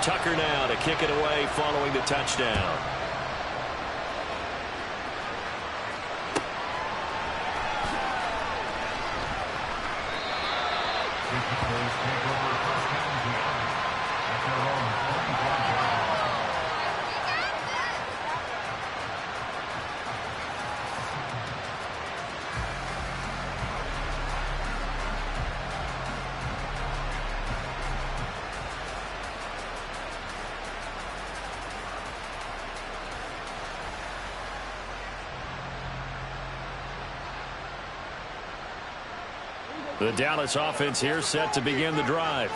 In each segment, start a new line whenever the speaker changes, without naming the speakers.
Tucker now to kick it away following the touchdown. The Dallas offense here set to begin the drive.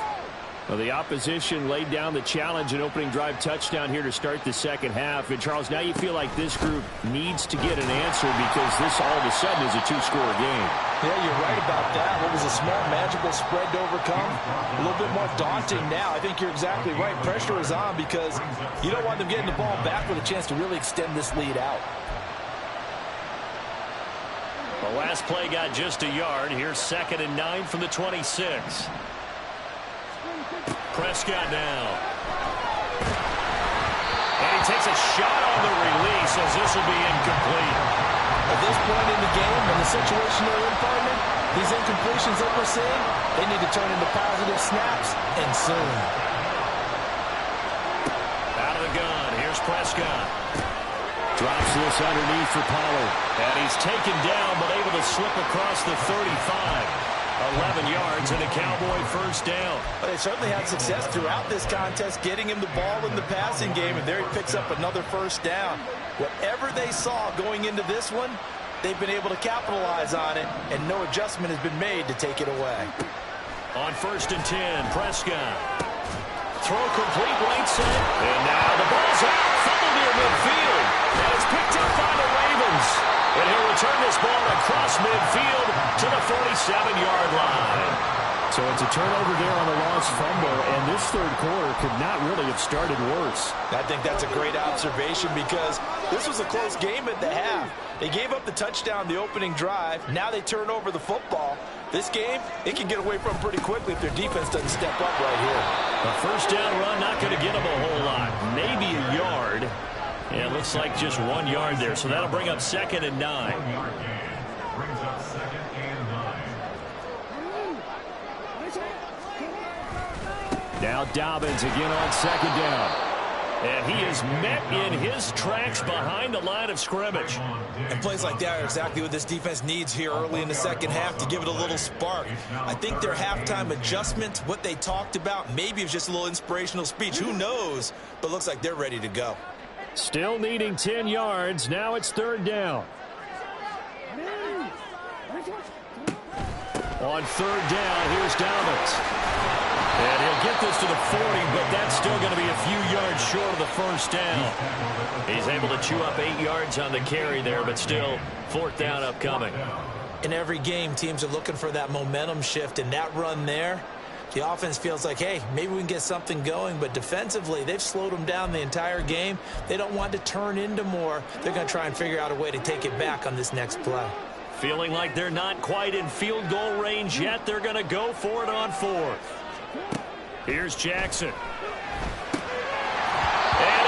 Well, the opposition laid down the challenge and opening drive touchdown here to start the second half. And, Charles, now you feel like this group needs to get an answer because this all of a sudden is a two-score game.
Yeah, you're right about that. What was a small, manageable spread to overcome? A little bit more daunting now. I think you're exactly right. Pressure is on because you don't want them getting the ball back with a chance to really extend this lead out.
The last play got just a yard. Here's 2nd and 9 from the 26. Prescott now. And he takes a shot on the release as this will be incomplete.
At this point in the game, in the situation they're in, partner, these incompletions that we're seeing, they need to turn into positive snaps, and soon.
Out of the gun. Here's Prescott. Drops this underneath for Pollard. And he's taken down, but able to slip across the 35. 11 yards and a Cowboy first down.
But they certainly had success throughout this contest, getting him the ball in the passing game, and there he picks up another first down. Whatever they saw going into this one, they've been able to capitalize on it, and no adjustment has been made to take it away.
On 1st and 10, Prescott. Throw complete, right side. And now the ball's out. Fumble near midfield. And it's picked up by the Ravens. And he'll return this ball across midfield to the 47-yard line. So it's a turnover there on the lost fumble, and this third quarter could not really have started worse.
I think that's a great observation because this was a close game at the half. They gave up the touchdown the opening drive. Now they turn over the football. This game, it can get away from them pretty quickly if their defense doesn't step up right here.
A first down run, not going to get them a whole lot. Maybe a yard. Yeah, it looks like just 1 yard there, so that'll bring up 2nd and 9. Now Dobbins again on 2nd down. And he is met in his tracks behind the line of scrimmage.
And plays like that are exactly what this defense needs here early in the second half to give it a little spark. I think their halftime adjustment, what they talked about, maybe it was just a little inspirational speech. Who knows? But looks like they're ready to go.
Still needing 10 yards. Now it's 3rd down. On 3rd down, here's Dobbins. And he'll get this to the 40, but that's still going to be a few yards short of the first down. He's able to chew up 8 yards on the carry there, but still 4th down upcoming.
In every game, teams are looking for that momentum shift, and that run there, the offense feels like, hey, maybe we can get something going, but defensively, they've slowed them down the entire game. They don't want to turn into more. They're going to try and figure out a way to take it back on this next play.
Feeling like they're not quite in field goal range yet. They're going to go for it on 4th. Here's Jackson. And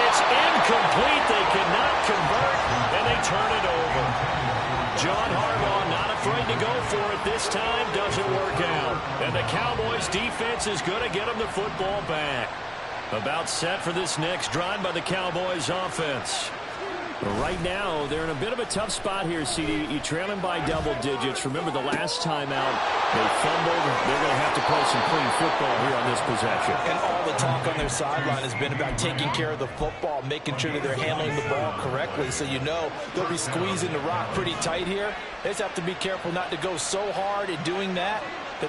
it's incomplete. They cannot convert, and they turn it over. John Harbaugh not afraid to go for it this time. Doesn't work out. And the Cowboys defense is going to get them the football back. About set for this next drive by the Cowboys offense. Right now, they're in a bit of a tough spot here, CD. You trail them by double digits. Remember the last time out, they fumbled. They're going to have to play some clean football here on this possession.
And all the talk on their sideline has been about taking care of the football, making sure that they're handling the ball correctly. So you know they'll be squeezing the rock pretty tight here. They just have to be careful not to go so hard in doing that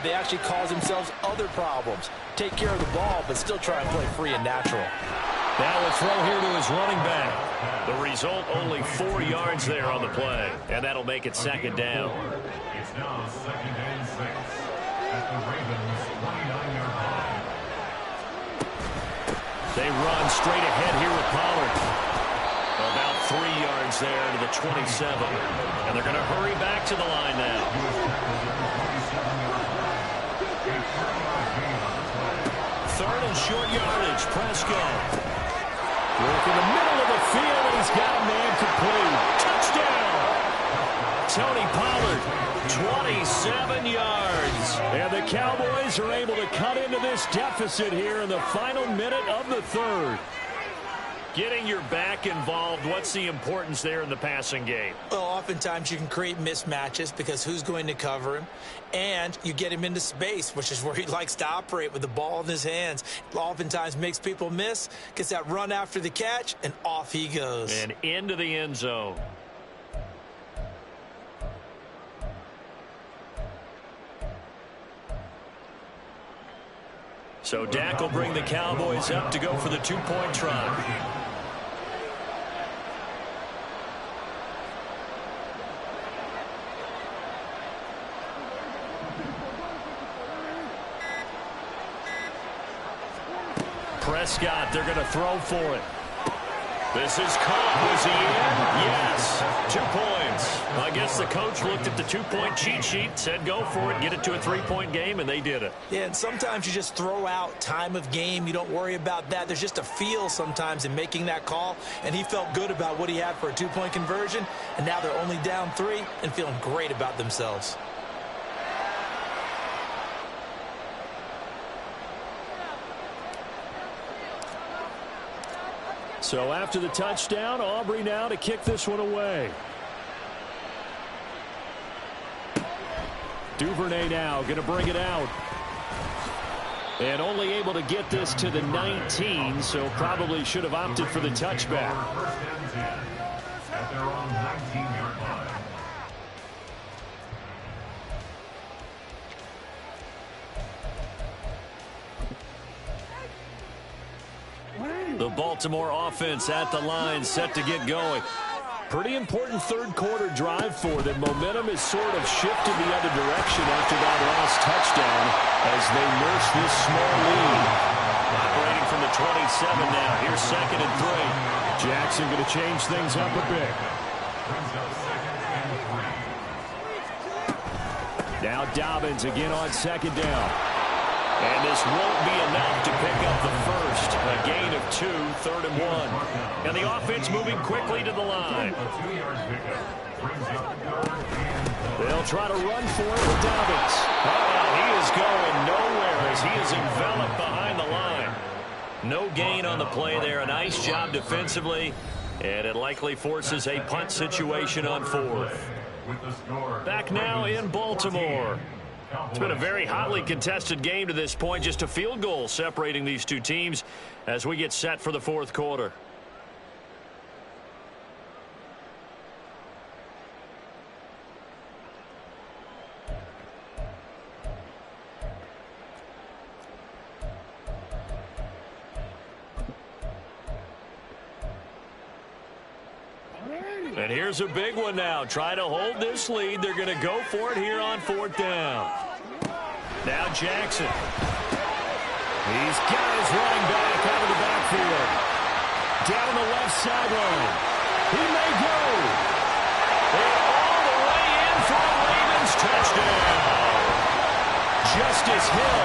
they actually cause themselves other problems. Take care of the ball, but still try and play free and natural.
Now a throw here to his running back. The result, only 4 yards there on the play. And that'll make it 2nd down.
It's now 2nd and 6 at the Ravens' 29-yard line.
They run straight ahead here with Pollard. About 3 yards there to the 27. And they're going to hurry back to the line now. 3rd third and short yardage. Prescott. Working the middle of the field, and he's got a man complete. Touchdown! Tony Pollard, 27 yards. And the Cowboys are able to cut into this deficit here in the final minute of the third. Getting your back involved, what's the importance there in the passing game?
Well, oftentimes you can create mismatches because who's going to cover him? And you get him into space, which is where he likes to operate with the ball in his hands. Oftentimes makes people miss, gets that run after the catch, and off he goes.
And into the end zone. So Dak will bring the Cowboys up to go for the two-point try. Prescott, they're going to throw for it. This is caught. Was he in? Yes. 2 points. I guess the coach looked at the two-point cheat sheet, said go for it, get it to a three-point game, and they did it.
Yeah, and sometimes you just throw out time of game. You don't worry about that. There's just a feel sometimes in making that call, and he felt good about what he had for a two-point conversion, and now they're only down 3 and feeling great about themselves.
So after the touchdown, Aubrey now to kick this one away. Duvernay now going to bring it out. And only able to get this to the 19, so probably should have opted for the touchback.
At their own 19-yard line.
The Baltimore offense at the line, set to get going. Pretty important third-quarter drive for them. Momentum has sort of shifted the other direction after that last touchdown as they nurse this small lead. Operating from the 27 now. Here's 2nd and 3. Jackson going to change things up a bit. Now Dobbins again on 2nd down. And this won't be enough to pick up the first. A gain of 2, 3rd and 1. And the offense moving quickly to the line. They'll try to run for it with Dobbins. He is going nowhere as he is enveloped behind the line. No gain on the play there. A nice job defensively. And it likely forces a punt situation on 4th. Back now in Baltimore. It's been a very hotly contested game to this point. Just a field goal separating these two teams as we get set for the 4th quarter. And here's a big one now. Trying to hold this lead. They're going to go for it here on 4th down. Now Jackson. He's got his running back out of the backfield. Down the left sideline. He may go. And all the way in for a Ravens touchdown. Justice Hill,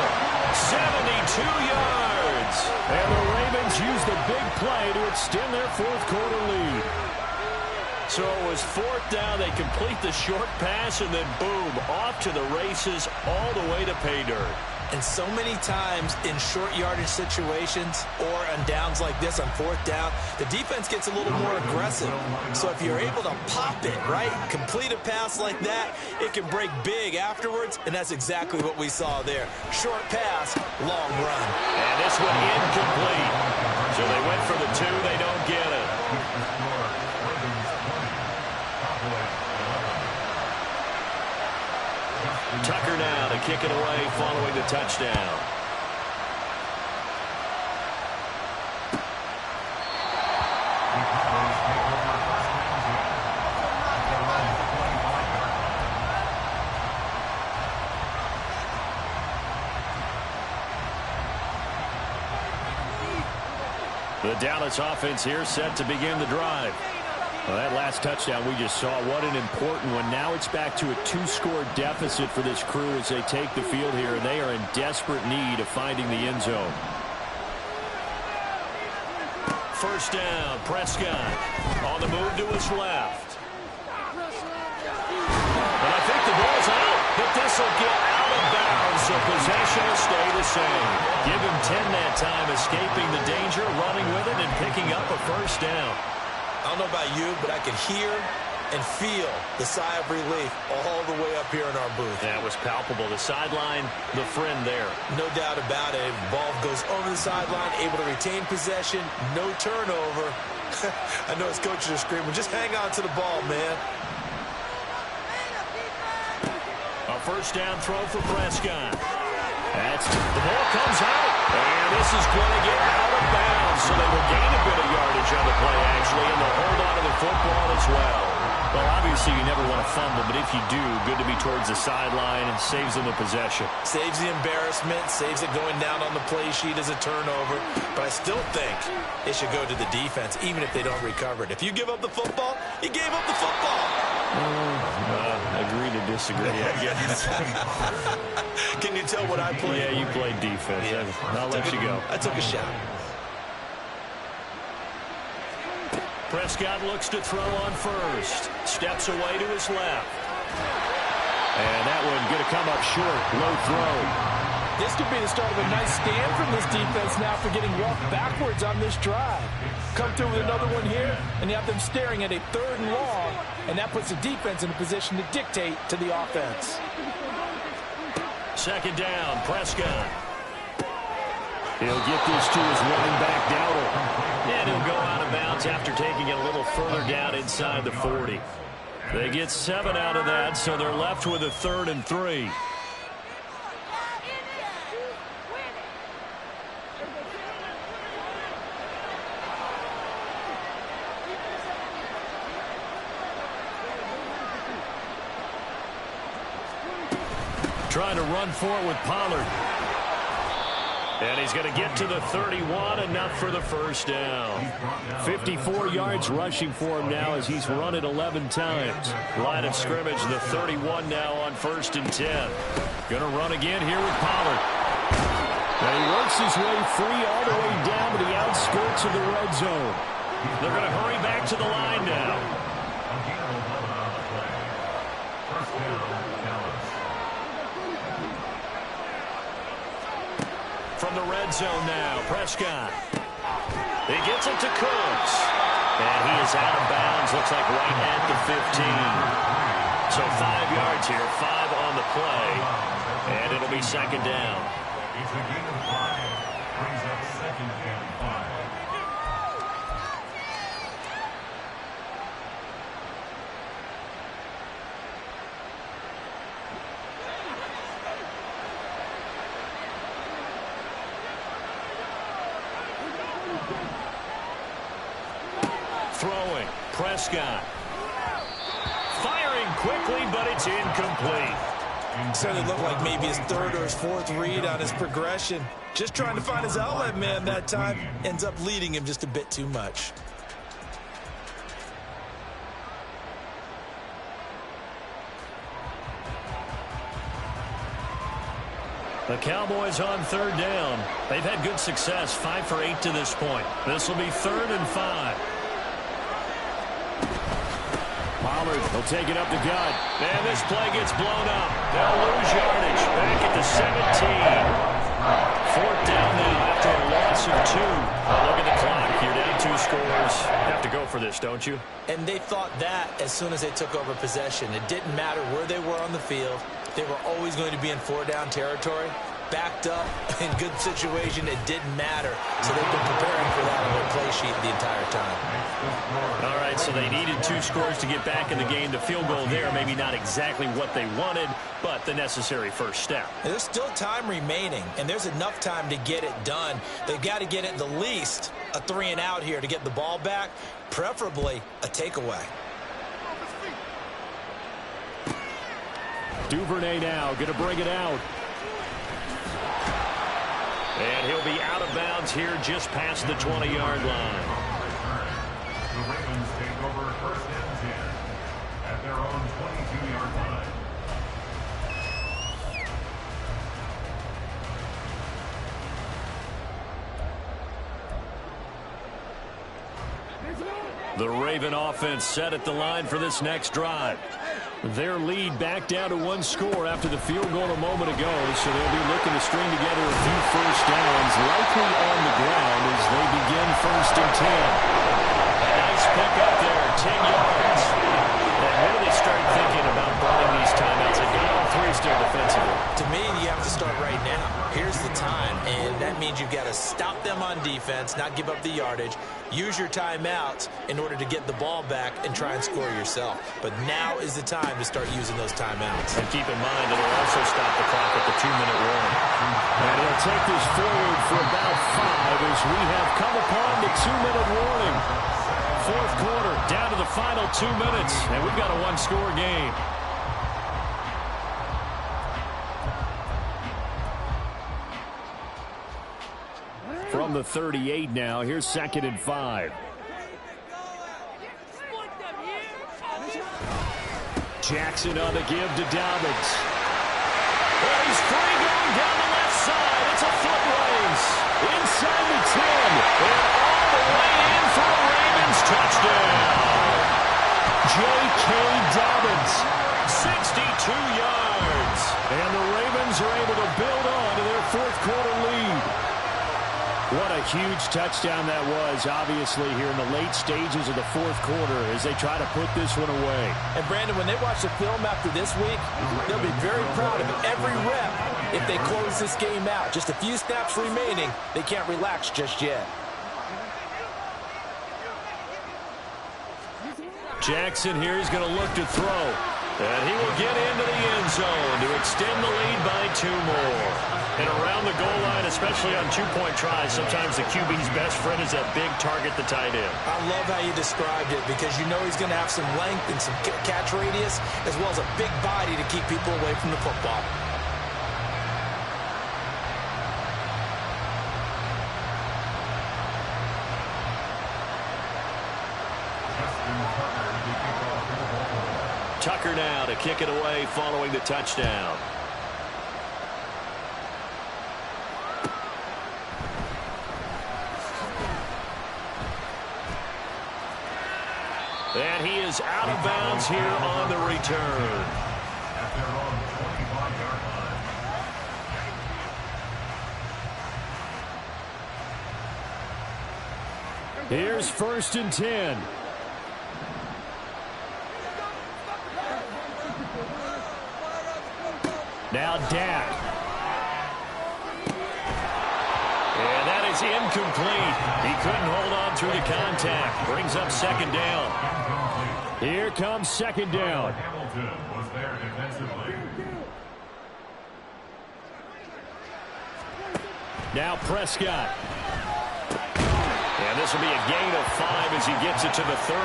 72 yards. And the Ravens use the big play to extend their 4th quarter lead. So it was 4th down. They complete the short pass, and then boom, off to the races all the way to pay dirt.
And so many times in short yardage situations or on downs like this on 4th down, the defense gets a little more aggressive. So if you're able to pop it, right, complete a pass like that, it can break big afterwards, and that's exactly what we saw there. Short pass, long run.
And this one incomplete. So they went for the 2. They don't get it. Tucker now to kick it away following the touchdown. The Dallas offense here set to begin the drive. Well, that last touchdown we just saw, what an important one. Now it's back to a 2-score deficit for this crew as they take the field here, and they are in desperate need of finding the end zone. first down. Prescott on the move to his left. And I think the ball's out, but this will get out of bounds, so possession will stay the same. Give him 10 that time, escaping the danger, running with it, and picking up a first down.
I don't know about you, but I can hear and feel the sigh of relief all the way up here in our booth.
That was palpable. The sideline, the friend there.
No doubt about it. Ball goes over the sideline, able to retain possession, no turnover. I know his coaches are screaming, just hang on to the ball, man.
A first down throw for Prescott. The ball comes out, and this is going to get out of bounds, so they will gain a bit of yardage on the play, actually, and they'll hold on to the football as well. Well, obviously, you never want to fumble, but if you do, good to be towards the sideline and saves them the possession.
Saves the embarrassment, saves it going down on the play sheet as a turnover, but I still think it should go to the defense, even if they don't recover it. If you give up the football, you gave up the football.
Agree to disagree, I guess.
Can you tell what I played?
Yeah, you played defense. Yeah. I'll let you go.
I took a shot.
Prescott looks to throw on first. Steps away to his left. And that one going to come up short. Low throw.
This could be the start of a nice stand from this defense now for getting walked backwards on this drive. Come through with another one here, and you have them staring at a 3rd and long, and that puts the defense in a position to dictate to the offense.
Second down, Prescott. He'll get this to his running back, Dowdle. And he'll go out of bounds after taking it a little further down inside the 40. They get 7 out of that, so they're left with a 3rd and 3. Trying to run for it with Pollard. And he's going to get to the 31, enough for the first down. 54 yards rushing for him now as he's run it 11 times. Line of scrimmage, the 31 now on 1st and 10. Going to run again here with Pollard. And he works his way free all the way down to the outskirts of the red zone. They're going to hurry back to the line now. From the red zone now, Prescott. He gets it to Cooks. And he is out of bounds, looks like right at the 15. So 5 yards here, 5 on the play. And it'll be second down.
It's a gain of 5. Brings up second and 5.
Throwing, Prescott. Firing quickly, but it's incomplete.
Certainly looked like maybe his 3rd or his 4th read on his progression. Just trying to find his outlet man that time. Ends up leading him just a bit too much.
The Cowboys on 3rd down. They've had good success, 5 for 8 to this point. This will be 3rd and 5. Pollard will take it up the gut. And this play gets blown up. They'll lose yardage. Back at the 17. 4th down now after a loss of 2. Look at the clock. You're down 2 scores. You have to go for this, don't you?
And they thought that as soon as they took over possession. It didn't matter where they were on the field. They were always going to be in 4-down territory. Backed up, in good situation, it didn't matter. So they've been preparing for that on their play sheet the entire time.
All right, so they needed 2 scores to get back in the game. The field goal there, maybe not exactly what they wanted, but the necessary first step.
There's still time remaining, and there's enough time to get it done. They've got to get at the least a 3 and out here to get the ball back, preferably a takeaway.
Duvernay now going to bring it out. And he'll be out of bounds here just past the 20-yard line.
The Ravens take over 1st and 10 at their own 22-yard line.
The Raven offense set at the line for this next drive. Their lead back down to one score after the field goal a moment ago, so they'll be looking to string together a few first downs, likely on the ground as they begin 1st and 10. Nice pick up there, 10 yards. And when do they start thinking about burning these timeouts? They've got all three still defensively.
To me, you have to start right now. Here's the time, and that means you've got to stop them on defense, not give up the yardage, use your timeouts in order to get the ball back and try and score yourself. But now is the time to start using those timeouts.
And keep in mind, it'll also stop the clock at the 2-minute warning. And he'll take this forward for about 5 as we have come upon the 2-minute warning. 4th quarter, down to the final 2 minutes, and we've got a one-score game. From the 38 now, here's 2nd and 5. Jackson on the give to Dobbins. Oh, he's free going down the left side. It's a foot race. Inside the 10. And all the way in for a Ravens touchdown. J.K. Dobbins, 62 yards. And the Ravens are able to build on to their 4th quarter lead. What a huge touchdown that was, obviously, here in the late stages of the 4th quarter as they try to put this one away.
And, Brandon, when they watch the film after this week, they'll be very proud of every rep if they close this game out. Just a few snaps remaining. They can't relax just yet.
Jackson here is going to look to throw. And he will get into the end zone to extend the lead by 2 more. And around the goal line, especially on 2-point tries, sometimes the QB's best friend is that big target, the tight end.
I love how you described it because you know he's going to have some length and some catch radius as well as a big body to keep people away from the football.
Tucker now to kick it away following the touchdown. And he is out of bounds here on the return.
At their own 25-yard line.
Here's 1st and 10. Now Dak. And that is incomplete. He couldn't hold on through the contact. Brings up 2nd down. Here comes 2nd down.
Hamilton was there defensively.
Now Prescott. And this will be a gain of 5 as he gets it to the 30.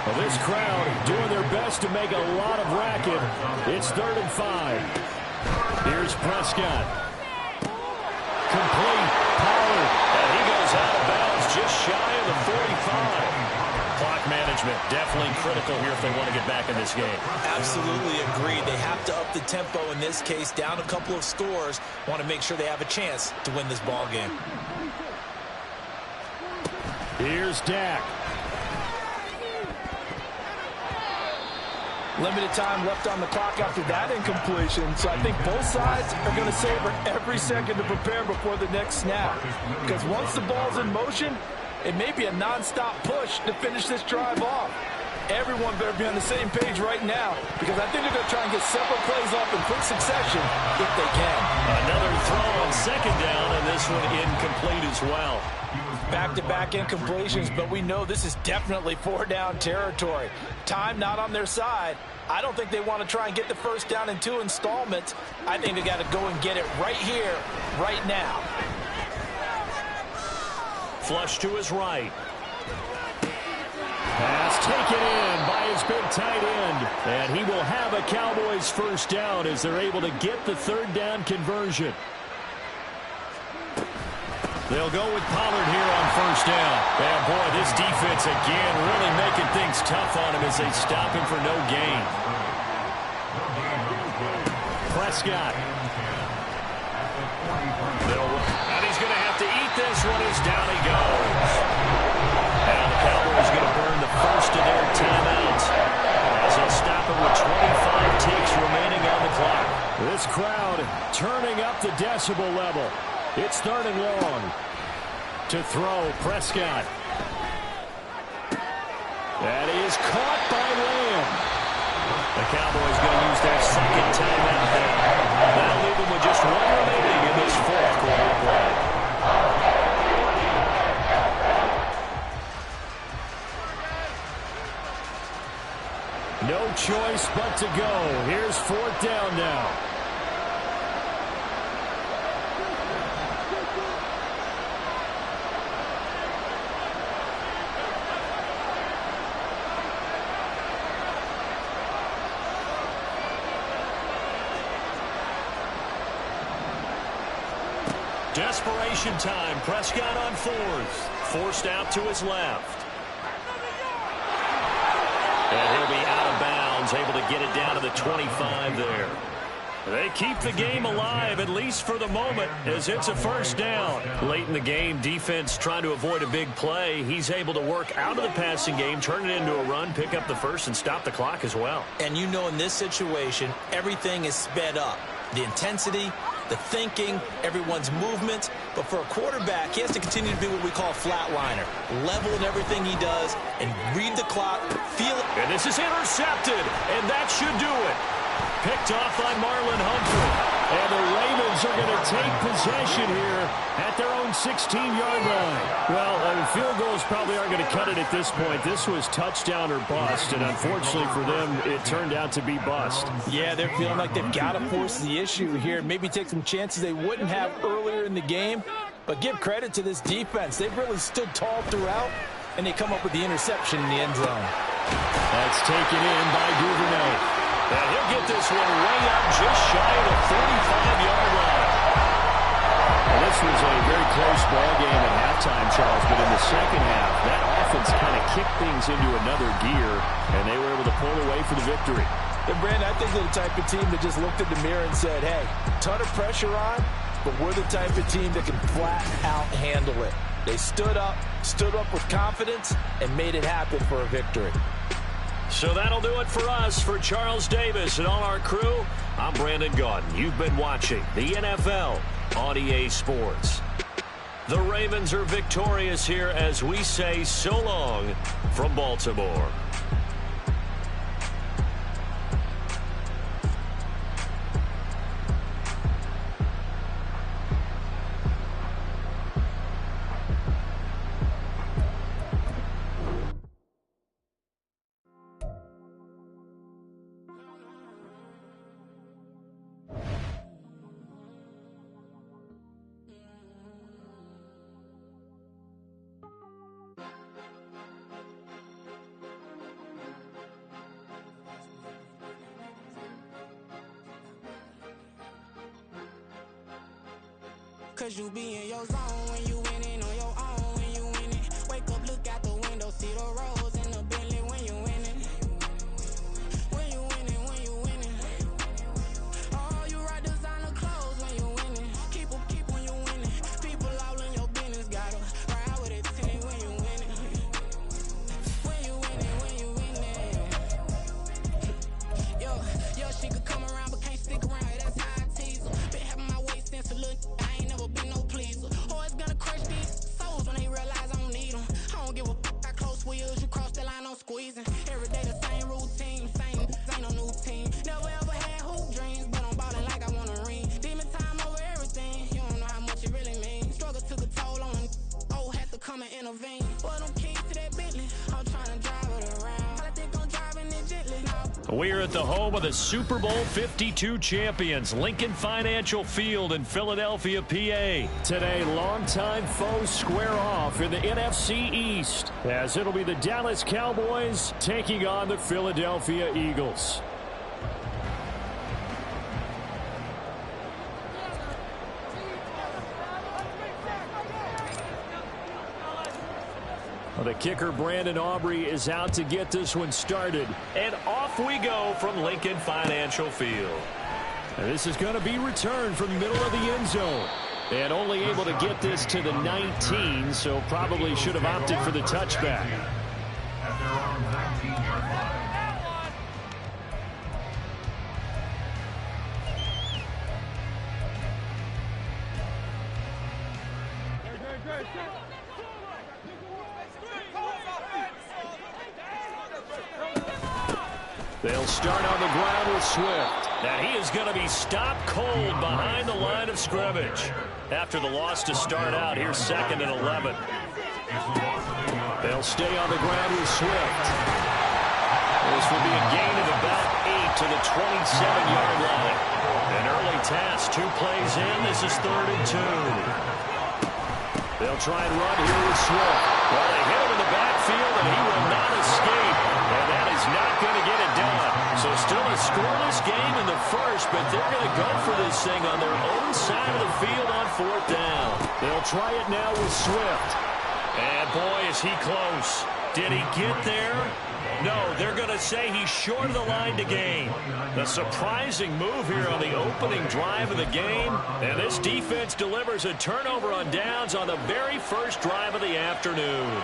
Well, this crowd doing their best to make a lot of racket. It's 3rd and 5. Here's Prescott. Complete. Pollard. And he goes out of bounds just shy of the 45. Clock management definitely critical here if they want to get back in this game.
Absolutely agreed. They have to up the tempo in this case, down a couple of scores. Want to make sure they have a chance to win this ball game.
Here's Dak.
Limited time left on the clock after that incompletion, so I think both sides are going to savor every second to prepare before the next snap. Because once the ball's in motion, it may be a non-stop push to finish this drive off. Everyone better be on the same page right now because I think they're going to try and get several plays off in quick succession if they can.
Another throw on 2nd down, and this one incomplete as well.
Back-to-back incompletions, but we know this is definitely 4-down territory. Time not on their side. I don't think they want to try and get the 1st down in 2 installments. I think they got to go and get it right here, right now.
Flush to his right. Pass taken in by his big tight end. And he will have a Cowboys 1st down as they're able to get the 3rd down conversion. They'll go with Pollard here on 1st down. And boy, this defense again really making things tough on him as they stop him for no gain. Prescott. And he's going to have to eat this one as down he goes. And the Cowboys going to burn crowd turning up the decibel level. It's 3rd and long. To throw, Prescott. That is caught by Lamb. The Cowboys going to use their second timeout there. That'll leave them with just 1 remaining in this 4th quarter play. No choice but to go. Here's 4th down now. Desperation time. Prescott on 4th. Forced out to his left. And he'll be out of bounds, able to get it down to the 25 there. They keep the game alive, at least for the moment, as it's a 1st down. Late in the game, defense trying to avoid a big play. He's able to work out of the passing game, turn it into a run, pick up the 1st, and stop the clock as well.
And you know in this situation, everything is sped up. The intensity, the thinking, everyone's movement. But for a quarterback, he has to continue to be what we call a flatliner. Level in everything he does and read the clock, feel it.
And this is intercepted, and that should do it. Picked off by Marlon Humphrey. And the Ravens are going to take possession here at their own 16-yard line. Well, field goals probably aren't going to cut it at this point. This was touchdown or bust, and unfortunately for them, it turned out to be bust.
Yeah, they're feeling like they've got to force the issue here. Maybe take some chances they wouldn't have earlier in the game. But give credit to this defense. They've really stood tall throughout, and they come up with the interception in the end zone.
That's taken in by Duvernay. And he'll get this one way up just shy of the 45-yard line. Well, this was a very close ball game at halftime, Charles, but in the second half, that offense kind of kicked things into another gear, and they were able to pull away for the victory.
And Brandon, I think they're the type of team that just looked in the mirror and said, hey, ton of pressure on, but we're the type of team that can flat out handle it. They stood up with confidence, and made it happen for a victory.
So that'll do it for us. For Charles Davis and all our crew, I'm Brandon Gaudin. You've been watching the NFL on EA Sports. The Ravens are victorious here as we say so long from Baltimore.
Cause you be in your zone when you winning on your own when you winning. Wake up, look out the window, see the rose in the Bentley when you winning. When you winning, when you winning. Oh, you ride designer clothes when you winning. Keep when you winning. People all in your business, gotta ride with it team when you winning. When you winning, when you winning. Yo, she could come around but can't stick around. That's how I tease her. Been having my way since a little. I ain't never been no pleaser. Always gonna crush these souls when they realize I don't need them. I don't give a f*** how close wheels. You cross that line, I'm squeezing. Every day the same routine, ain't no new team. Never ever had hoop dreams, but I'm ballin' like I want a ring. Demon time over everything. You don't know how much it really means. Struggle took a toll on them. Oh, had to come and intervene. Boy, them keys to that Bentley. I'm trying to drive it around. I think I'm driving it gently.
We're at the home of the Super Bowl 52 champions, Lincoln Financial Field in Philadelphia, PA. Today, longtime foes square off in the NFC East, as it'll be the Dallas Cowboys taking on the Philadelphia Eagles. Well, the kicker, Brandon Aubrey, is out to get this one started. And off we go from Lincoln Financial Field. And this is going to be returned from the middle of the end zone. And only able to get this to the 19, so probably should have opted for the touchback.
At their own 19-yard line.
3
They'll start on the ground with Swift. Now he is going to be stopped cold behind the line of scrimmage. After the loss to start out, here's 2nd and 11. They'll stay on the ground with Swift. This will be a gain of about 8 to the 27-yard line. An early task, 2 plays in. This is 3rd and 2. They'll try and run here with Swift. Well, they hit him in the backfield, and he will not escape. And that is not going to get it done. So still a scoreless game in the first, but they're going to go for this thing on their own side of the field on 4th down. They'll try it now with Swift. And boy, is he close. Did he get there? No, they're going to say he's short of the line to gain. A surprising move here on the opening drive of the game. And this defense delivers a turnover on downs on the very first drive of the afternoon.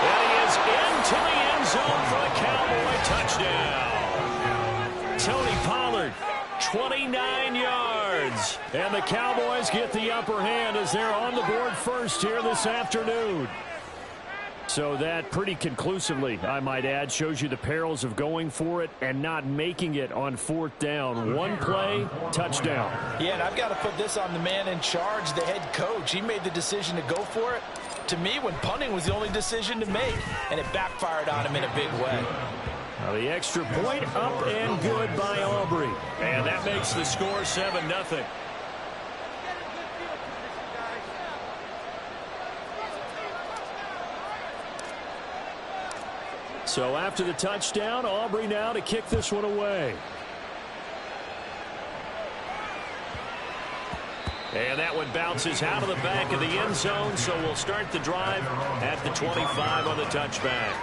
And he is into the end zone for a Cowboy touchdown. Tony Pollard, 29 yards. And the Cowboys get the upper hand as they're on the board first here this afternoon. So that pretty conclusively, I might add, shows you the perils of going for it and not making it on 4th down. One play, touchdown.
Yeah, and I've got to put this on the man in charge, the head coach. He made the decision to go for it. To me, when punting was the only decision to make, and it backfired on him in a big way.
Now the extra point up and good by Aubrey. And that makes the score 7-0. So after the touchdown, Aubrey now to kick this one away. And that one bounces out of the back of the end zone, so we'll start the drive at the 25 on the touchback.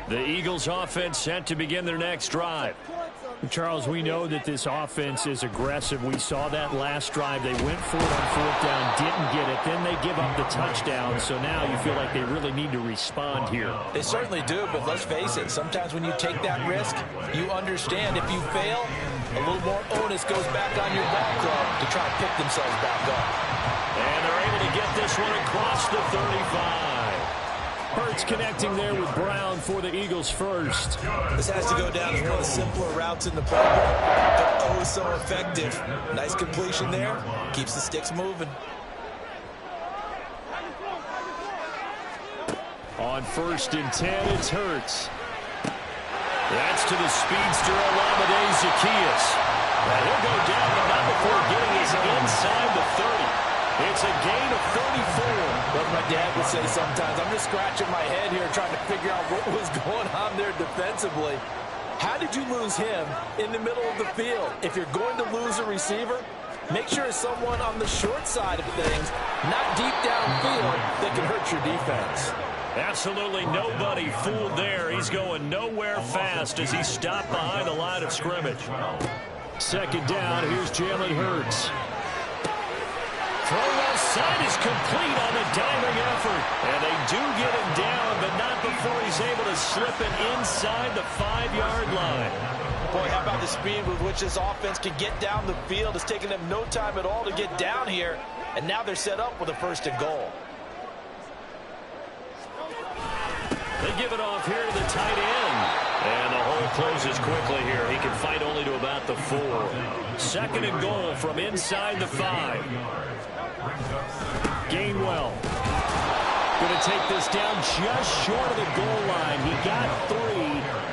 The Eagles offense set to begin their next drive.
Charles, we know that this offense is aggressive. We saw that last drive. They went for it on 4th down, didn't get it. Then they give up the touchdown. So now you feel like they really need to respond here.
They certainly do, but let's face it. Sometimes when you take that risk, you understand if you fail, a little more onus goes back on your ball club to try to pick themselves back up.
And they're able to get this one across the 35.
Hurts connecting there with Brown for the Eagles first.
This has to go down as one of the simpler routes in the playbook, but oh so effective. Nice completion there. Keeps the sticks moving.
On 1st and 10, it's Hurts.
That's to the speedster Olamide Zaccheaus. Now he'll go down, but not before getting his inside the 30. It's a gain of 34.
What my dad would say sometimes, I'm just scratching my head here trying to figure out what was going on there defensively. How did you lose him in the middle of the field? If you're going to lose a receiver, make sure it's someone on the short side of things, not deep downfield, that can hurt your defense.
Absolutely nobody fooled there. He's going nowhere fast as he stopped behind the line of scrimmage.
2nd down, here's Jalen Hurts.
Throw left side is complete on the diving effort. And they do get him down, but not before he's able to slip it inside the 5-yard line.
Boy, how about the speed with which this offense can get down the field? It's taken them no time at all to get down here. And now they're set up with a 1st and goal.
They give it off here to the tight end. And the hole closes quickly here. He can fight only to about the 4. 2nd and goal from inside the 5. Gainwell going to take this down just short of the goal line. He got 3,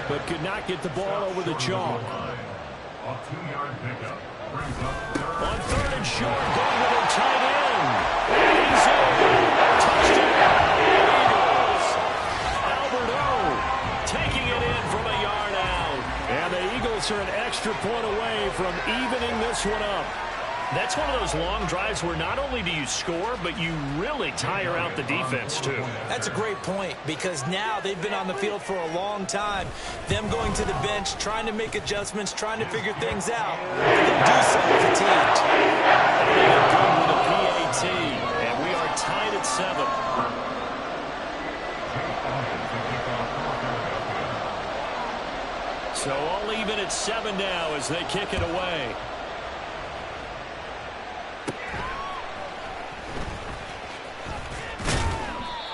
but could not get the ball over the chalk.
A 2-yard pickup brings up
On 3rd and short, going to the tight end. And he's in. Touchdown, Eagles. Albert O taking it in from a yard out.
And the Eagles are an extra point away from evening this one up. That's one of those long drives where not only do you score, but you really tire out the defense, too.
That's a great point, because now they've been on the field for a long time. Them going to the bench, trying to make adjustments, trying to figure things out. They'll do so fatigued.
They're good with a PAT, and we are tied at 7. So all even at 7 now as they kick it away.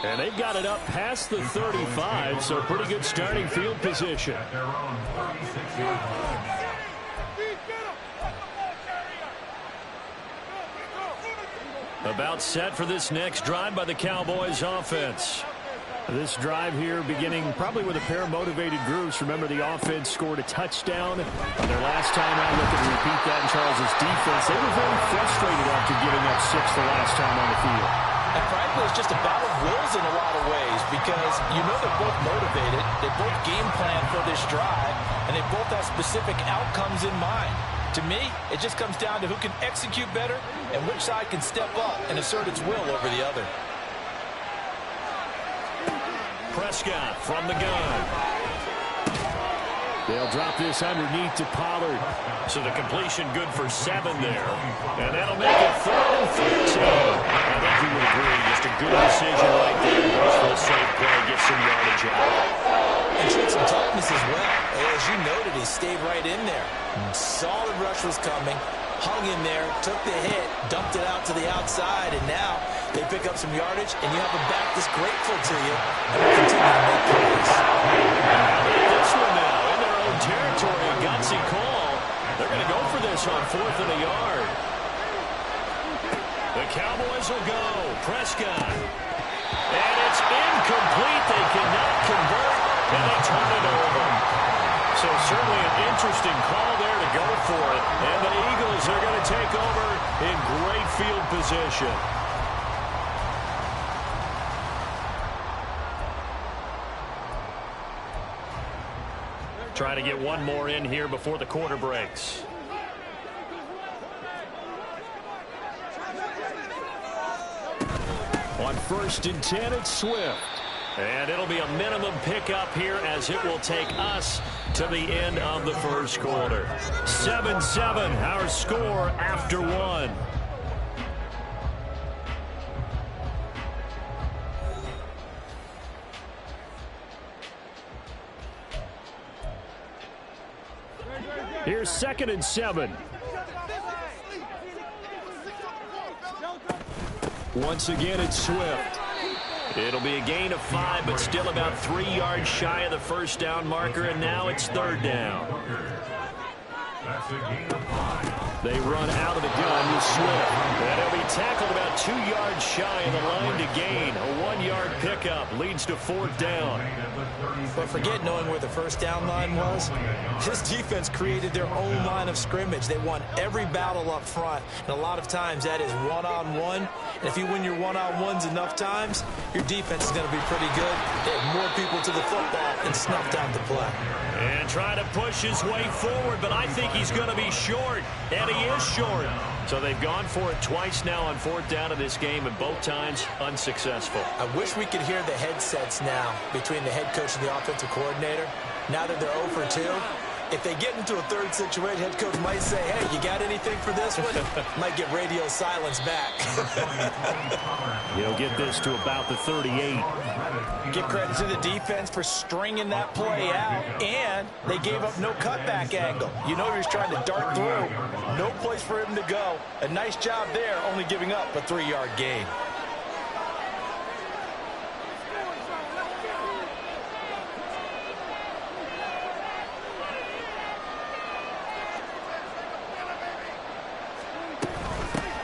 And they've got it up past the 35, so pretty good starting field position.
At their own 36-yard line.
About set for this next drive by the Cowboys offense. This drive here beginning probably with a pair of motivated groups. Remember, the offense scored a touchdown on their last time out. Looking to repeat that in Charles' defense. They were very frustrated after giving up 6 the last time on the field.
And frankly, it's just a battle of wills in a lot of ways, because you know they're both motivated, they both game plan for this drive, and they both have specific outcomes in mind. To me, it just comes down to who can execute better and which side can step up and assert its will over the other.
Prescott from the gun. They'll drop this underneath to Pollard. So the completion good for 7 there. And that'll make it 3rd and 13. I think you would agree. Just a good decision right there. Goes for a safe play, get some yardage out.
And showed some toughness as well. As you noted, he stayed right in there. Solid rush was coming. Hung in there, took the hit, dumped it out to the outside, and now they pick up some yardage, and you have a back that's grateful to you and will continue to make plays.
This one now in their own territory, a gutsy call. They're going to go for this on 4th and a yard. The Cowboys will go. Prescott. And it's incomplete. They cannot convert, and they turn it over. So certainly an interesting call there to go for it. And the Eagles are going to take over in great field position. Try to get one more in here before the quarter breaks. On 1st and 10, it's Swift. And it'll be a minimum pickup here as it will take us to the end of the first quarter. 7-7, our score after 1. Here's 2nd and 7. Once again, it's Swift. It'll be a gain of 5, but still about 3 yards shy of the first down marker, and now it's 3rd down.
That's a gain of 5.
They run out of the gun with Swift. And he'll be tackled about 2 yards shy of the line to gain. A 1-yard pickup leads to 4th down.
But forget knowing where the first down line was. This defense created their own line of scrimmage. They won every battle up front. And a lot of times that is one-on-one. And if you win your one-on-ones enough times, your defense is going to be pretty good. They have more people to the football and snuffed out the play.
And trying to push his way forward, but I think he's going to be short. And he is short. So they've gone for it twice now on 4th down in this game, and both times unsuccessful.
I wish we could hear the headsets now between the head coach and the offensive coordinator. Now that they're 0 for 2, if they get into a 3rd situation, head coach might say, hey, you got anything for this one? Might get radio silence back.
He'll get this to about the 38.
Give credit to the defense for stringing that play out, and they gave up no cutback angle. You know he was trying to dart through. No place for him to go. A nice job there, only giving up a 3-yard gain.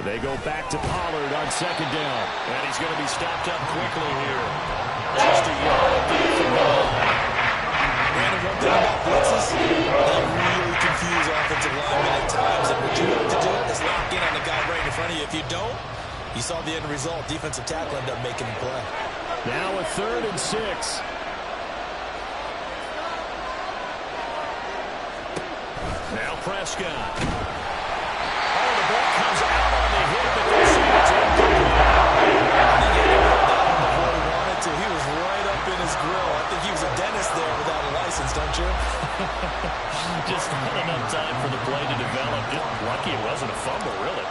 They go back to Pollard on 2nd down. And he's going to be stopped up quickly here. Just a yard deep from the line.
Brandon, one thing about blitzes, they really confuse offensive linemen at times. And what you have to do is lock in on the guy right in front of you. If you don't, you saw the end result. Defensive tackle ended up making the play.
Now a 3rd and 6. Now Prescott. Oh, the ball comes
grill. I think he was a dentist there without a license, don't you?
Just not enough time for the play to develop. Just lucky it wasn't a fumble, really.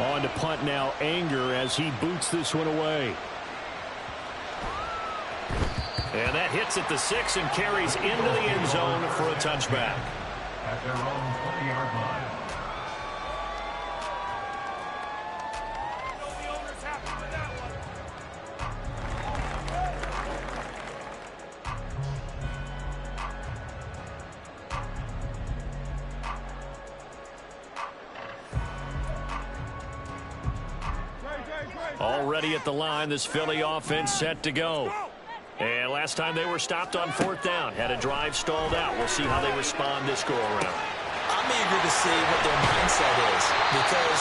On to punt now, Anger, as he boots this one away.
And that hits at the 6 and carries into the end zone for a touchback.
At their own 20-yard line.
Already at the line, this Philly offense set to go. And last time they were stopped on 4th down, had a drive stalled out. We'll see how they respond this go-around.
I'm eager to see what their mindset is, because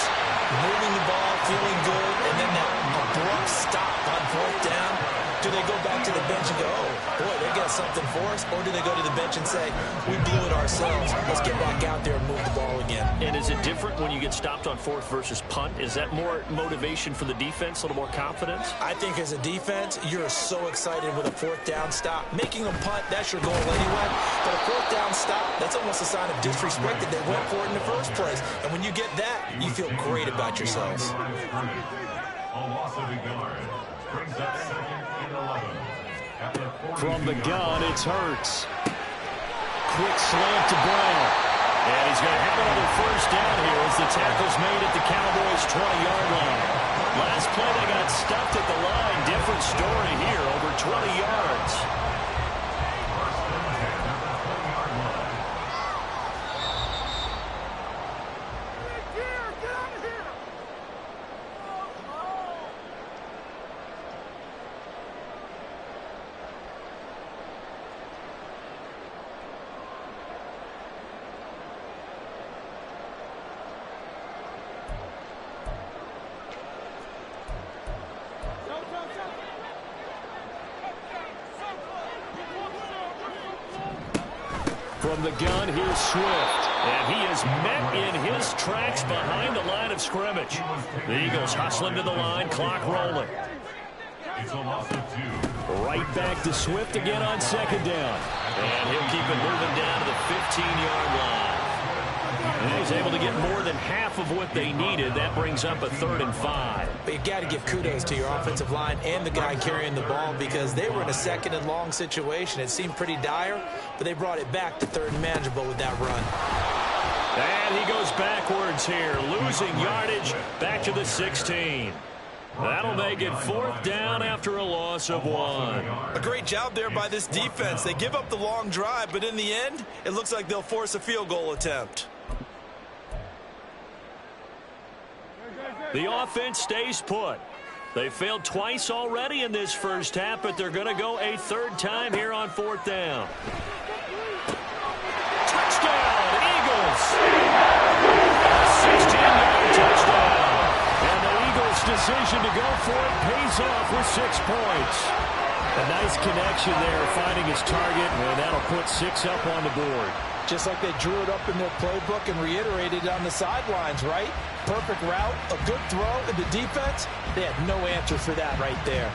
moving the ball, feeling good, and then that abrupt stop on 4th down, do they go back to the bench and go, oh, boy, they got something for us? Or do they go to the bench and say, we blew it ourselves, let's get back out there and move the ball again?
And is it different when you get stopped on 4th versus punt? Is that more motivation for the defense, a little more confidence?
I think as a defense, you're so excited with a 4th down stop. Making them punt, that's your goal anyway. But a 4th down stop, that's almost a sign of disrespect that they went for it in the first place. And when you get that, you feel great about yourselves.
A loss of a yard. Brings up 2nd and 11. At the 42
From the gun,
line.
it's Hurts. Quick slant to Brown.
And he's going to have another first down here as the tackle's made at the Cowboys' 20-yard line. Last play, they got stuffed at the line. Different story here, over 20 yards.
First and 10 at the 20-yard line.
From the gun, here's Swift.
And he is met in his tracks behind the line of scrimmage. The Eagles hustling to the line, clock rolling.
It's a loss of 2.
Right back to Swift again on 2nd down.
And he'll keep it moving down to the 15-yard line. And he's able to get more than half of what they needed. That brings up a 3rd and 5.
But you've got to give kudos to your offensive line and the guy carrying the ball, because they were in a 2nd and long situation. It seemed pretty dire, but they brought it back to 3rd and manageable with that run.
And he goes backwards here, losing yardage back to the 16. That'll make it 4th down after a loss of 1.
A great job there by this defense. They give up the long drive, but in the end, it looks like they'll force a field goal attempt.
The offense stays put. They failed twice already in this first half, but they're going to go a 3rd time here on 4th down. Touchdown, Eagles! 16-yard touchdown. And the Eagles' decision to go for it pays off with 6 points.
A nice connection there, finding his target, and that'll put 6 up on the board.
Just like they drew it up in their playbook and reiterated it on the sidelines, right? Perfect route, a good throw, and the defense, they had no answer for that right there.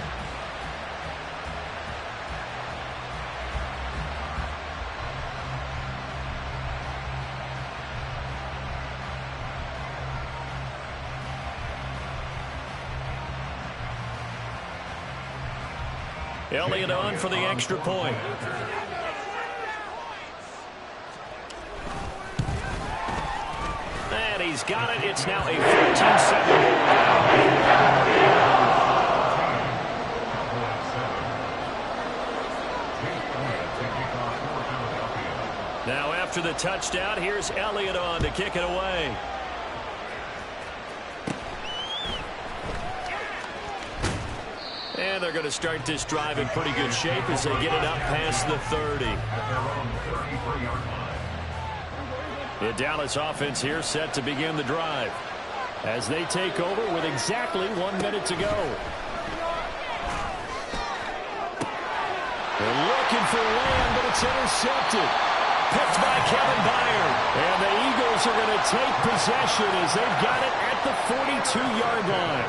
Elliott on for the extra point. And he's got it. It's now a 14-7 Now after the touchdown, here's Elliott on to kick it away. And they're going to start this drive in pretty good shape as they get it up past the 30. The Dallas offense here set to begin the drive as they take over with exactly 1 minute to go.
They're looking for Lamb, but it's intercepted.
Picked by Kevin Byard.
And the Eagles are going to take possession as they've got it at the 42-yard line.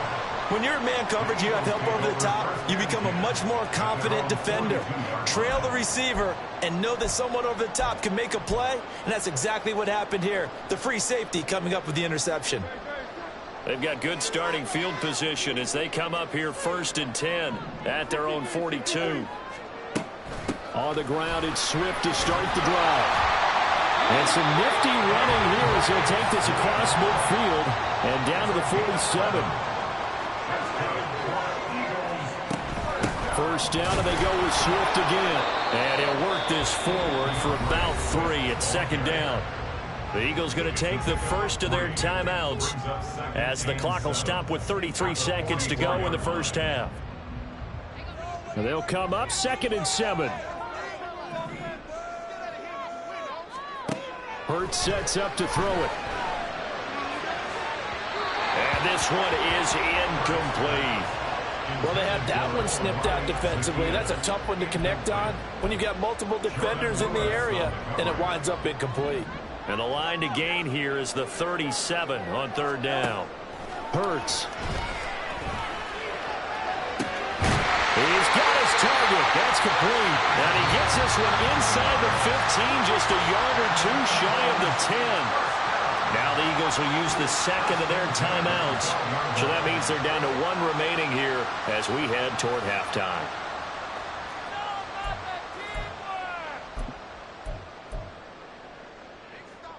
When you're in man coverage, you have help over the top, you become a much more confident defender. Trail the receiver and know that someone over the top can make a play, and that's exactly what happened here. The free safety coming up with the interception.
They've got good starting field position as they come up here 1st and 10 at their own 42.
On the ground, it's Swift to start the drive. And some nifty running here as he'll take this across midfield and down to the 47. First down, and they go with Swift again. And he'll work this forward for about 3 at 2nd down. The Eagles going to take the first of their timeouts as the clock will stop with 33 seconds to go in the first half. And they'll come up 2nd and 7. Hurts sets up to throw it.
And this one is incomplete.
Well, they had that one snipped out defensively. That's a tough one to connect on when you've got multiple defenders in the area, and it winds up incomplete.
And the line to gain here is the 37 on 3rd down.
Hurts. He's got his target. That's complete.
And he gets this one inside the 15, just a yard or 2 shy of the 10. Now the Eagles will use the second of their timeouts. So that means they're down to 1 remaining here as we head toward halftime.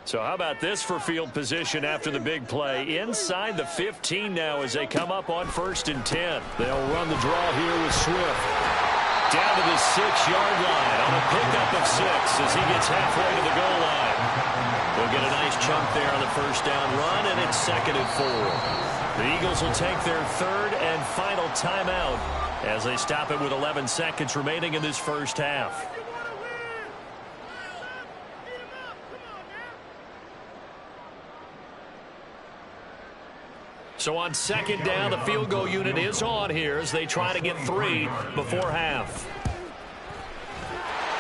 So how about this for field position after the big play? Inside the 15 now as they come up on 1st and 10.
They'll run the draw here with Swift.
Down to the 6-yard line on a pickup of 6 as he gets halfway to the goal line. They'll get a nice chunk there on the first down run, and it's 2nd and 4. The Eagles will take their 3rd and final timeout as they stop it with 11 seconds remaining in this first half. So on 2nd down, the field goal unit is on here as they try to get 3 before half.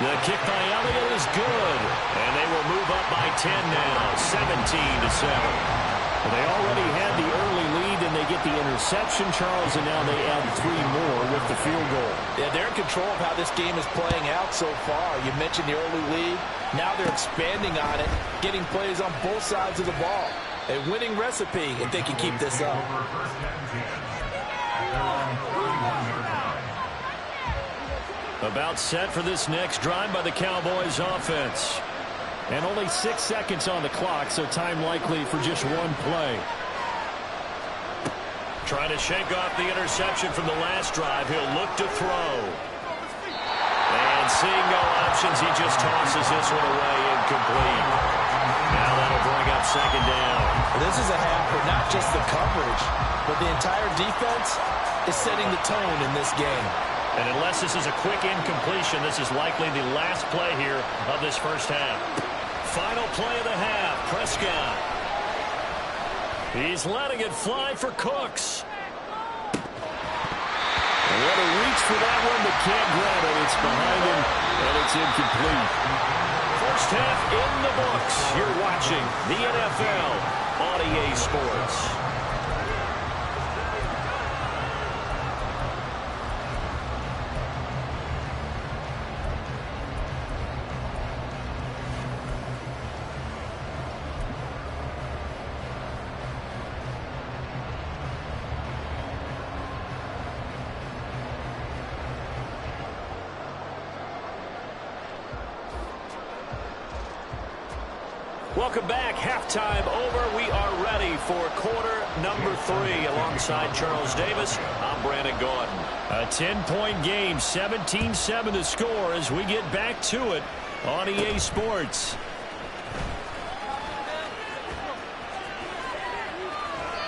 The kick by Elliott is good, and they will move up by 10 now, 17-7.
Well, they already had the early lead, and they get the interception, Charles, and now they add 3 more with the field goal.
Yeah, they're in control of how this game is playing out so far. You mentioned the early lead. Now they're expanding on it, getting plays on both sides of the ball. A winning recipe if they can keep this up.
About set for this next drive by the Cowboys offense.
And only 6 seconds on the clock, so time likely for just 1 play.
Trying to shake off the interception from the last drive. He'll look to throw. And seeing no options, he just tosses this one away, incomplete. Now that'll bring up 2nd down.
This is a half for not just the coverage, but the entire defense is setting the tone in this game.
And unless this is a quick incompletion, this is likely the last play here of this first half. Final play of the half, Prescott. He's letting it fly for Cooks.
What a reach for that one, but can't grab it. It's behind him, and it's incomplete.
First half in the books. You're watching the NFL on EA Sports. Welcome back. Halftime over. We are ready for quarter number 3. Alongside Charles Davis, I'm Brandon Gordon.
A 10-point game, 17-7 the score as we get back to it on EA Sports.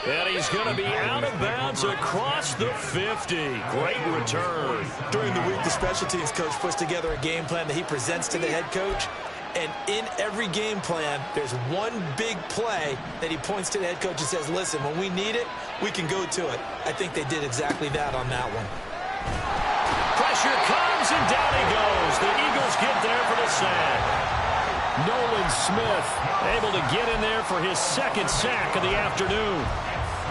And he's going to be out of bounds across the 50. Great return.
During the week, the special teams coach puts together a game plan that he presents to the head coach. And in every game plan, there's one big play that he points to the head coach and says, listen, when we need it, we can go to it. I think they did exactly that on that one.
Pressure comes, and down he goes. The Eagles get there for the sack.
Nolan Smith able to get in there for his 2nd sack of the afternoon.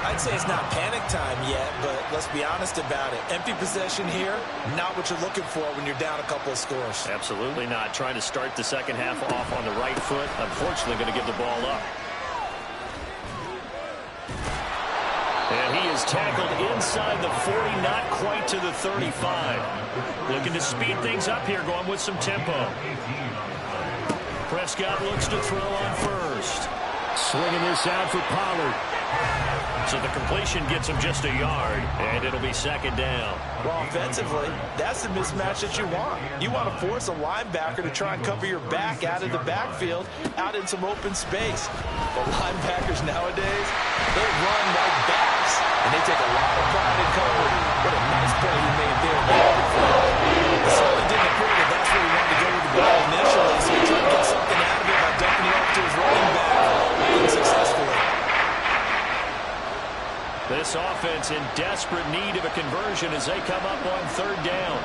I'd say it's not panic time yet, but let's be honest about it. Empty possession here, not what you're looking for when you're down a couple of scores.
Absolutely not. Trying to start the second half off on the right foot. Unfortunately, going to give the ball up. And he is tackled inside the 40, not quite to the 35. Looking to speed things up here, going with some tempo. Prescott looks to throw on first. Swinging this out for Pollard. So the completion gets him just a yard, and it'll be second down.
Well, offensively, that's the mismatch that you want. You want to force a linebacker to try and cover your back out of the backfield, out in some open space. But linebackers nowadays, they run like backs, and they take a lot of pride in covering. What a nice play he made there. It certainly didn't appear that that's where he wanted to go with the ball initially, so he tried to get something out of it by dumping it off to his running back, unsuccessfully.
This offense in desperate need of a conversion as they come up on third down.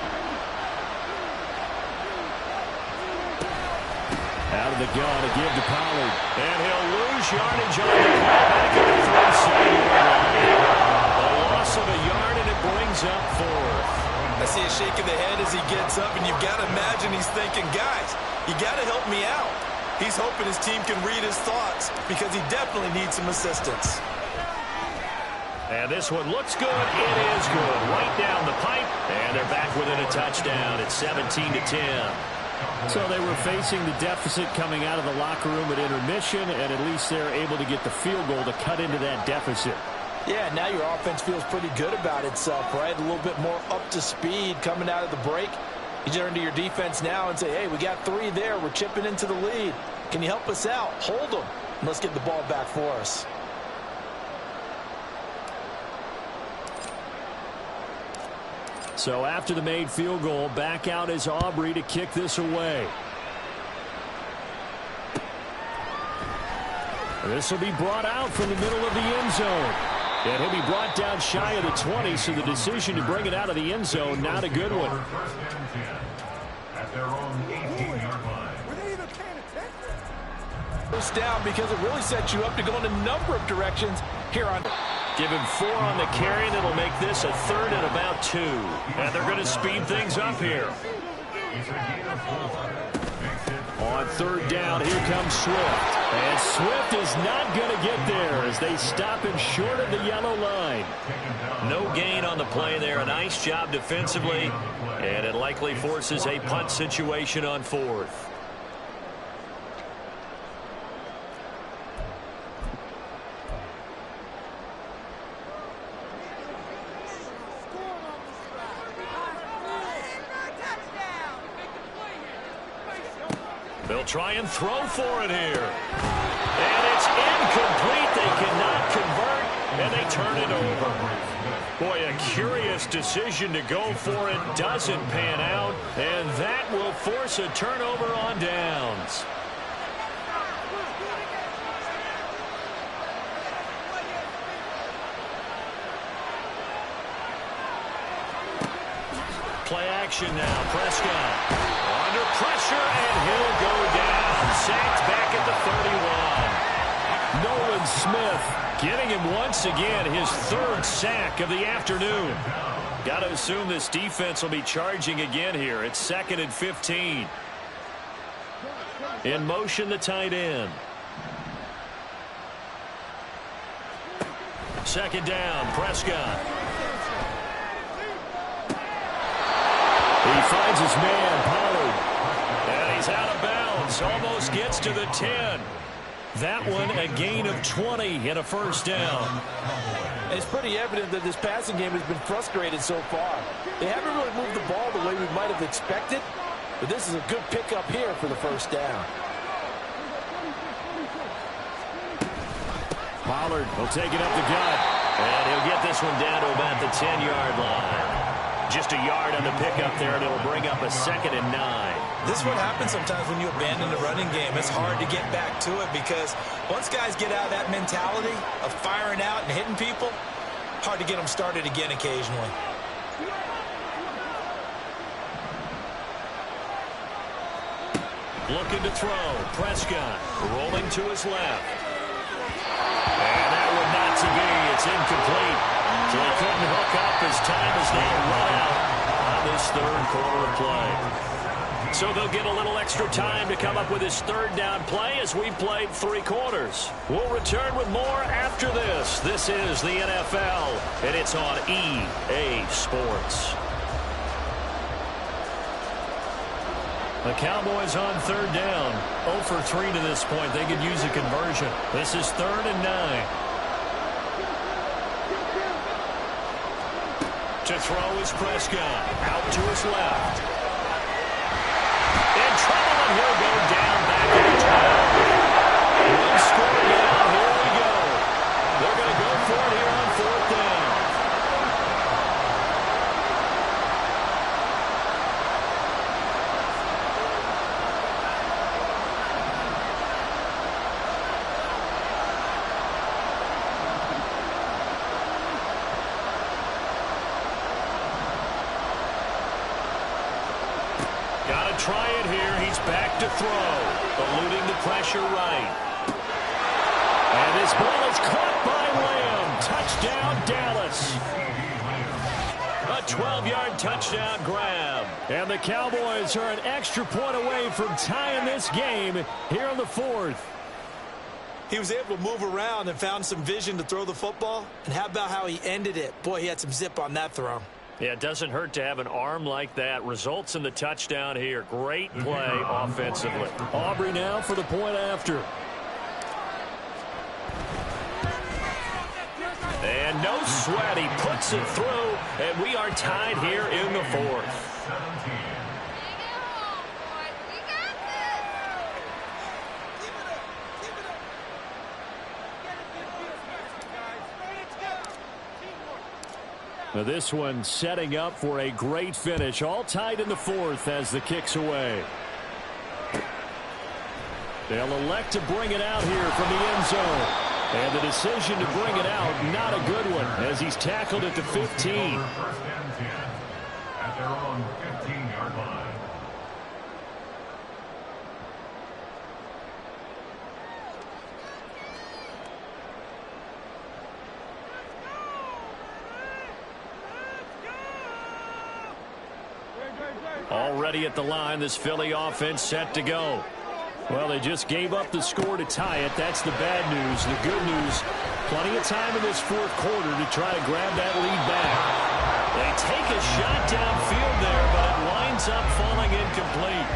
Out of the gun to give to Pollard. And he'll lose yardage on the play back at the 37-yard line. A loss of a yard, and it brings up fourth.
I see a shake of the head as he gets up, and you've got to imagine he's thinking, guys, you got to help me out. He's hoping his team can read his thoughts because he definitely needs some assistance.
And this one looks good. It is good. Right down the pipe. And they're back within a touchdown. It's 17-10. So they were facing the deficit coming out of the locker room at intermission, and at least they're able to get the field goal to cut into that deficit.
Yeah, now your offense feels pretty good about itself, right? A little bit more up to speed coming out of the break. You turn to your defense now and say, hey, we got 3 there. We're chipping into the lead. Can you help us out? Hold them. And let's get the ball back for us.
So after the made field goal, back out is Aubrey to kick this away. This will be brought out from the middle of the end zone. And he'll be brought down shy of the 20, so the decision to bring it out of the end zone, not a good one.
At their own 18-yard line.
First down because it really sets you up to go in a number of directions here on.
Give him 4 on the carry, and it'll make this a third and about 2. And they're going to speed things up here. On third down, here comes Swift. And Swift is not going to get there as they stop him short of the yellow line. No gain on the play there. A nice job defensively. And it likely forces a punt situation on fourth. They'll try and throw for it here. And it's incomplete. They cannot convert, and they turn it over. Boy, a curious decision to go for it. Doesn't pan out, and that will force a turnover on downs. Play action now. Prescott under pressure, and he'll go down. Sacked back at the 31. Nolan Smith getting him once again, his 3rd sack of the afternoon. Got to assume this defense will be charging again here. It's 2nd and 15. In motion, the tight end. 2nd down, Prescott. He finds his man, Pollard. And he's out of bounds. Almost gets to the 10. That one a gain of 20 and a first down.
It's pretty evident that this passing game has been frustrated so far. They haven't really moved the ball the way we might have expected, but this is a good pickup here for the first down.
Pollard will take it up the gut, and he'll get this one down to about the 10-yard line. Just a yard on the pickup there, and it'll bring up a 2nd and 9.
This is what happens sometimes when you abandon the running game. It's hard to get back to it because once guys get out of that mentality of firing out and hitting people, hard to get them started again occasionally.
Looking to throw. Prescott rolling to his left. And that one not to be.
It's incomplete. So he couldn't hook up. His time is now run out on this third quarter of play. So they'll get a little extra time to come up with his third down play as we've played 3 quarters. We'll return with more after this. This is the NFL, and it's on EA Sports. The Cowboys on third down. 0 for 3 to this point. They could use a conversion. This is 3rd and 9. To throw is Prescott. Out to his left. In trouble, and he'll go down back in the 12. One score down. Here we go. They're going to go for it here on 4th down. Got to try it here. He's back to throw. Eluding the pressure right. And this ball is caught by Lamb. Touchdown, Dallas. A 12-yard touchdown grab. And the Cowboys are an extra point away from tying this game here in the 4th.
He was able to move around and found some vision to throw the football. And how about how he ended it? Boy, he had some zip on that throw.
Yeah, it doesn't hurt to have an arm like that. Results in the touchdown here. Great play offensively.
Aubrey now for the point after.
And no sweat. He puts it through, and we are tied here in the 4th.
Now this one setting up for a great finish. All tied in the 4th as the kick's away. They'll elect to bring it out here from the end zone. And the decision to bring it out, not a good one, as he's tackled at the 15.
1st and 10 at their own 15-yard line.
Already at the line, this Philly offense set to go. Well, they just gave up the score to tie it. That's the bad news. The good news, plenty of time in this 4th quarter to try to grab that lead back.
They take a shot downfield there, but it winds up falling incomplete.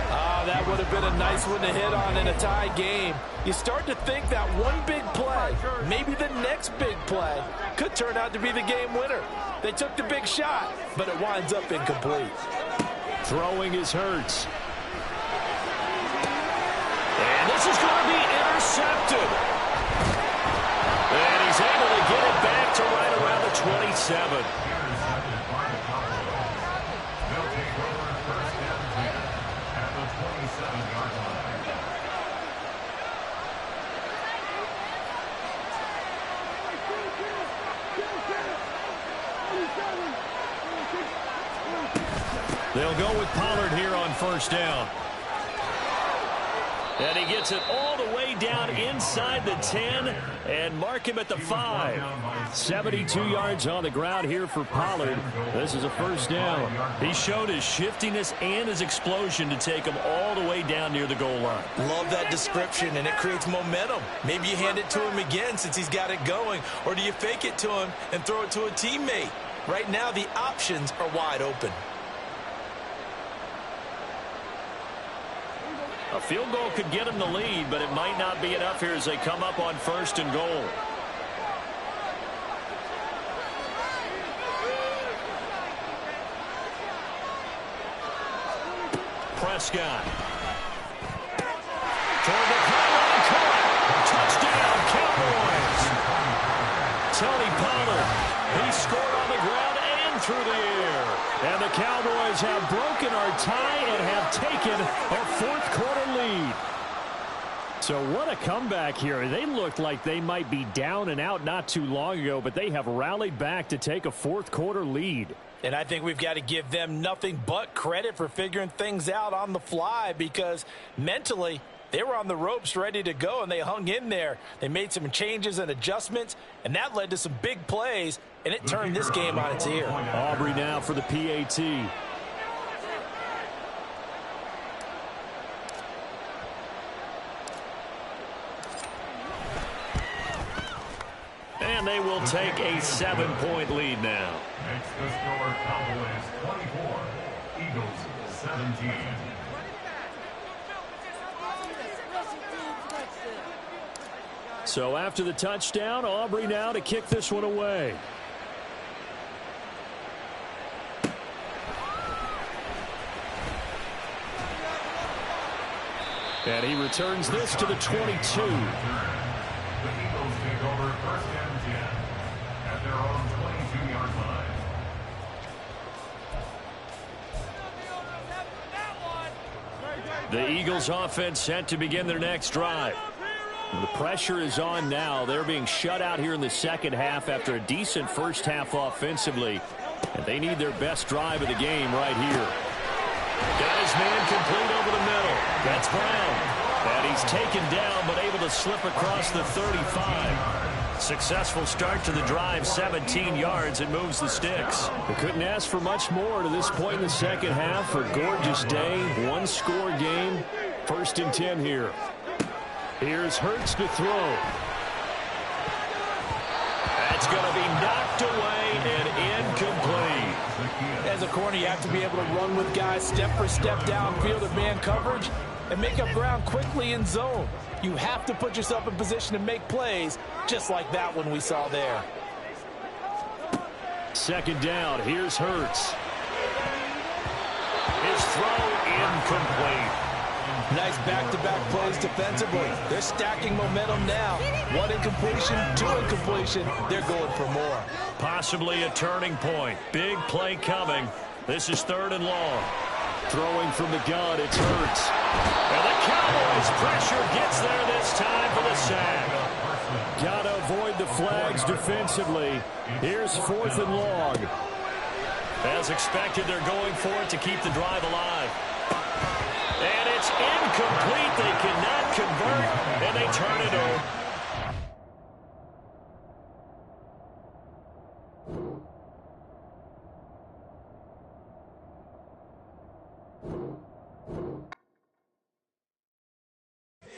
That would have been a nice one to hit on in a tie game. You start to think that one big play, maybe the next big play, could turn out to be the game winner. They took the big shot, but it winds up incomplete.
Throwing is Hurts.
And this is going to be intercepted. And he's able to get it back to right around the 27.
They'll take over 1st and 10 at the 27-yard line.
They'll go with Pollard here on 1st down.
And he gets it all the way down inside the 10 and mark him at the 5.
72 yards on the ground here for Pollard. This is a 1st down.
He showed his shiftiness and his explosion to take him all the way down near the goal line.
Love that description, and it creates momentum. Maybe you hand it to him again since he's got it going, or do you fake it to him and throw it to a teammate? Right now, the options are wide open.
A field goal could get him the lead, but it might not be enough here as they come up on 1st and goal. Prescott. Toward the pylon, caught. Touchdown, Cowboys. Tony Pollard. He scored on the ground and through the air.
And the Cowboys have broken our tie and have taken a 4th quarter lead. So what a comeback here. They looked like they might be down and out not too long ago, but they have rallied back to take a 4th quarter lead.
And I think we've got to give them nothing but credit for figuring things out on the fly, because mentally They were on the ropes ready to go, and they hung in there. They made some changes and adjustments, and that led to some big plays, and it turned this game on its ear.
Aubrey now for the PAT. And they will take a 7-point lead now.
Makes the score Cowboys 24, Eagles 17.
So after the touchdown, Aubrey now to kick this one away. And he returns this to the 22.
The Eagles take over first and 10 at their own 22-yard line.
The Eagles offense set to begin their next drive. The pressure is on now. They're being shut out here in the second half after a decent first half offensively. And they need their best drive of the game right here. Got his man complete over the middle. That's Brown. And he's taken down but able to slip across the 35. Successful start to the drive, 17 yards, and moves the sticks. They couldn't ask for much more to this point in the second half. A gorgeous day, one-score game. First and 10 here. Here's Hurts to throw. That's going to be knocked away and incomplete.
As a corner, you have to be able to run with guys step for step downfield of man coverage and make up ground quickly in zone. You have to put yourself in position to make plays, just like that one we saw there.
Second down, here's Hurts. His throw incomplete.
Nice back-to-back plays defensively. They're stacking momentum now. One incompletion, two incompletion. They're going for more.
Possibly a turning point. Big play coming. This is third and long. Throwing from the gun, it's Hurts. And the Cowboys' pressure gets there this time for the sack. Got to avoid the flags defensively. Here's fourth and long. As expected, they're going for it to keep the drive alive. And it's incomplete. They cannot convert, and they turn it over.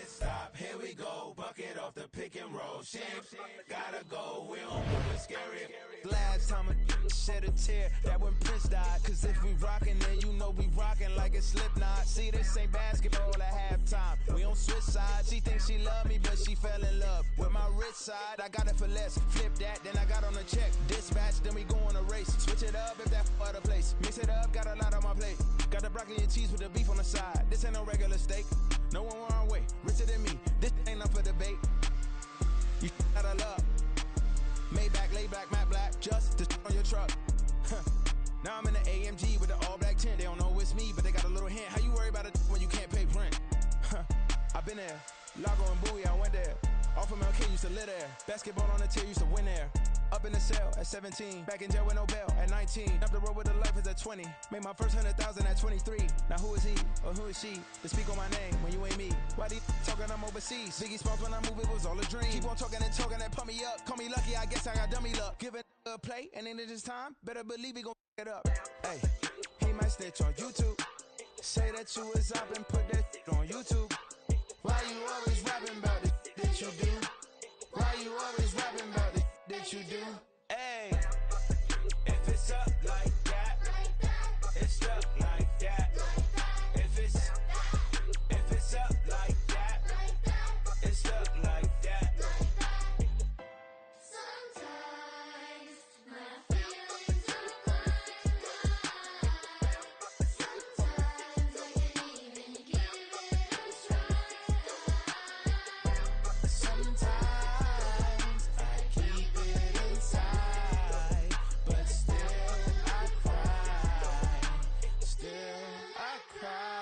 Stop, here we go, bucket off the pick and roll. Shit, gotta go, we don't move it scary. Last time a shed a tear, that when Prince died. Cause if we rockin', then you know we rockin' like a Slipknot. See, this ain't basketball at halftime. We don't switch sides. She thinks she love me, but she fell in love with my rich side. I got it for less. Flip that, then I got on a check. Dispatch, then we go on a race. Switch it up if that other place. Mix it up, got a lot on my plate. Got the broccoli and cheese with the beef on the side. This ain't no regular steak. No one wrong way. Richer than me. This ain't up for debate. You out of luck. Maybach, lay back, matte black. Just to on your truck. Now I'm in the AMG with the all black tint. They don't know it's me, but they got a little hint. How you worry about it when you can't pay rent? I've been there. Lago and Bowie, I went there. Off of MLK, used to live there. Basketball on the tier, used to win there. Up in the cell at 17. Back in jail with no bail at 19. Up the road with the life is at 20. Made my first 100,000 at 23. Now who is he or who is she to speak on my name when you ain't me? Why they talking I'm overseas? Biggie Smalls when I move, it was all a dream. Keep on talking and pump me up. Call me lucky, I guess I got dummy luck. Give it a play and then this time, better believe he gon' it up. Hey, he might snitch on YouTube. Say that you was up and put that on YouTube. Why you always rapping about it that you do? Why you always rapping about it that you do? Hey, if it's up like that, it's up like that. If it's up like that, it's up like that.
Sometimes my feelings are blind. Sometimes I can't even give it a try.
Sometimes I keep it inside, but still I cry. Still I cry.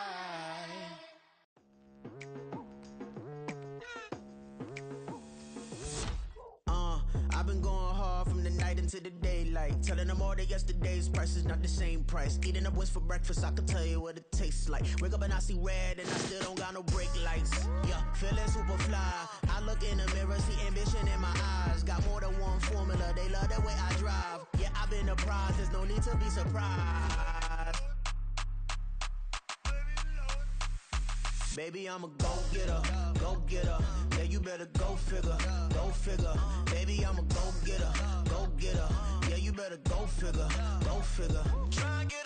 I've been going hard from the night into the daylight.
like. Telling them all that yesterday's price is not the same price. Eating up wings for breakfast, I can tell you what it tastes like. Wake up and I see red and I still don't got no brake lights. Yeah, feeling super fly. I look in the mirror, see ambition in my eyes. Got more than one formula, they love the way I drive. Yeah, I've been a prize, there's no need to be surprised. Baby, I'm a go-getter, go-getter. Yeah, you better go figure, go figure. Baby, I'm a go-getter, go-getter. Yeah, you better go figure, go figure. Try and get